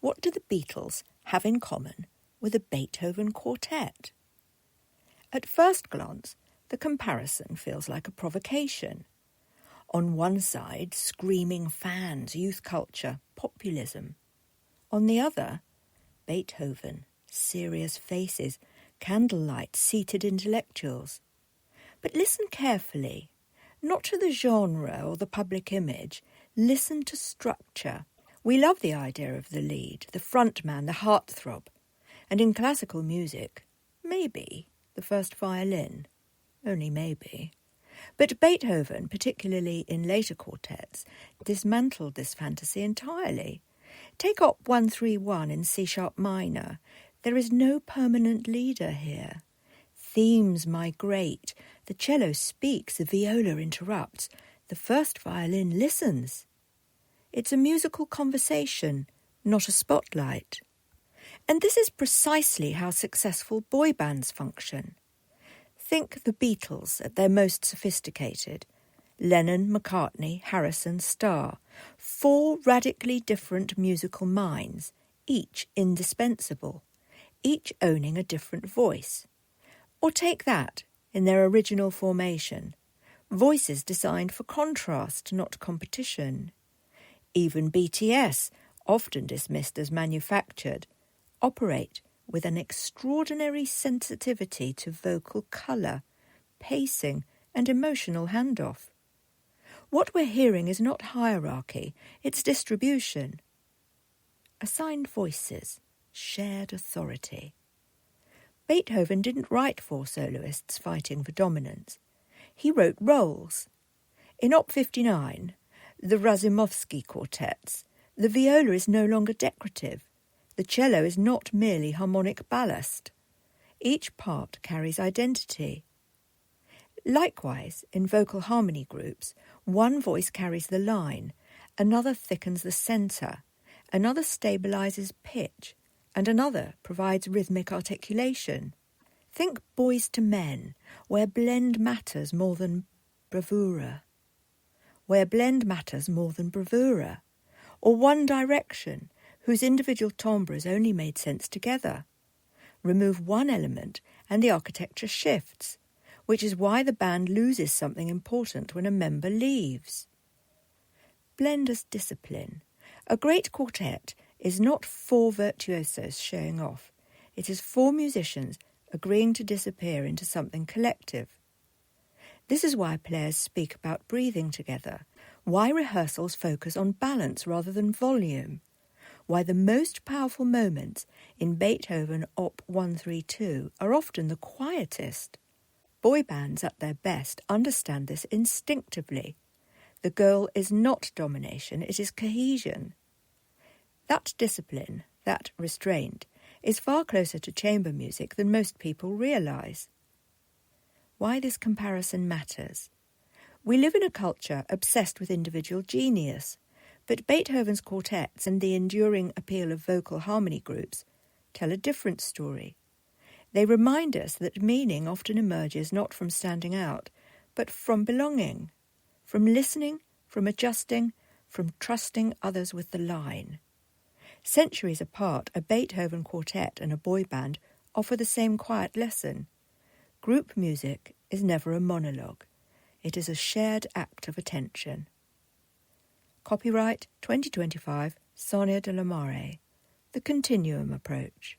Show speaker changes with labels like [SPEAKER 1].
[SPEAKER 1] What do the Beatles have in common with a Beethoven quartet? At first glance, the comparison feels like a provocation. On one side, screaming fans, youth culture, populism. On the other, Beethoven, serious faces, candlelight, seated intellectuals. But listen carefully, not to the genre or the public image, listen to structure. We love the idea of the lead, the frontman, the heart-throb, and in classical music, maybe the first violin, only maybe. But Beethoven, particularly in later quartets, dismantled this fantasy entirely. Take Op. 131 in C-sharp minor. There is no permanent leader here. Themes migrate, the cello speaks, the viola interrupts, the first violin listens. It's a musical conversation, not a spotlight. And this is precisely how successful boy bands function. Think the Beatles at their most sophisticated. Lennon, McCartney, Harrison, Starr. 4 radically different musical minds, each indispensable, each owning a different voice. Or take that, in their original formation. Voices designed for contrast, not competition. Even BTS, often dismissed as manufactured, operate with an extraordinary sensitivity to vocal colour, pacing and emotional handoff. What we're hearing is not hierarchy, it's distribution. Assigned voices, shared authority. Beethoven didn't write 4 soloists fighting for dominance. He wrote roles. In Op. 59, the Razumovsky quartets, the viola is no longer decorative. The cello is not merely harmonic ballast. Each part carries identity. Likewise, in vocal harmony groups, one voice carries the line, another thickens the centre, another stabilises pitch, and another provides rhythmic articulation. Think Boys to Men, where blend matters more than bravura. Or One Direction, whose individual timbres only made sense together. Remove one element and the architecture shifts, which is why the band loses something important when a member leaves. Blend as discipline. A great quartet is not 4 virtuosos showing off. It is 4 musicians agreeing to disappear into something collective. This is why players speak about breathing together, why rehearsals focus on balance rather than volume, why the most powerful moments in Beethoven Op. 132 are often the quietest. Boy bands at their best understand this instinctively. The goal is not domination, it is cohesion. That discipline, that restraint, is far closer to chamber music than most people realise. Why this comparison matters. We live in a culture obsessed with individual genius, but Beethoven's quartets and the enduring appeal of vocal harmony groups tell a different story. They remind us that meaning often emerges not from standing out, but from belonging, from listening, from adjusting, from trusting others with the line. Centuries apart, a Beethoven quartet and a boy band offer the same quiet lesson. Group music is never a monologue. It is a shared act of attention. Copyright 2025, Sarnia de la Maré. The Continnuum approach.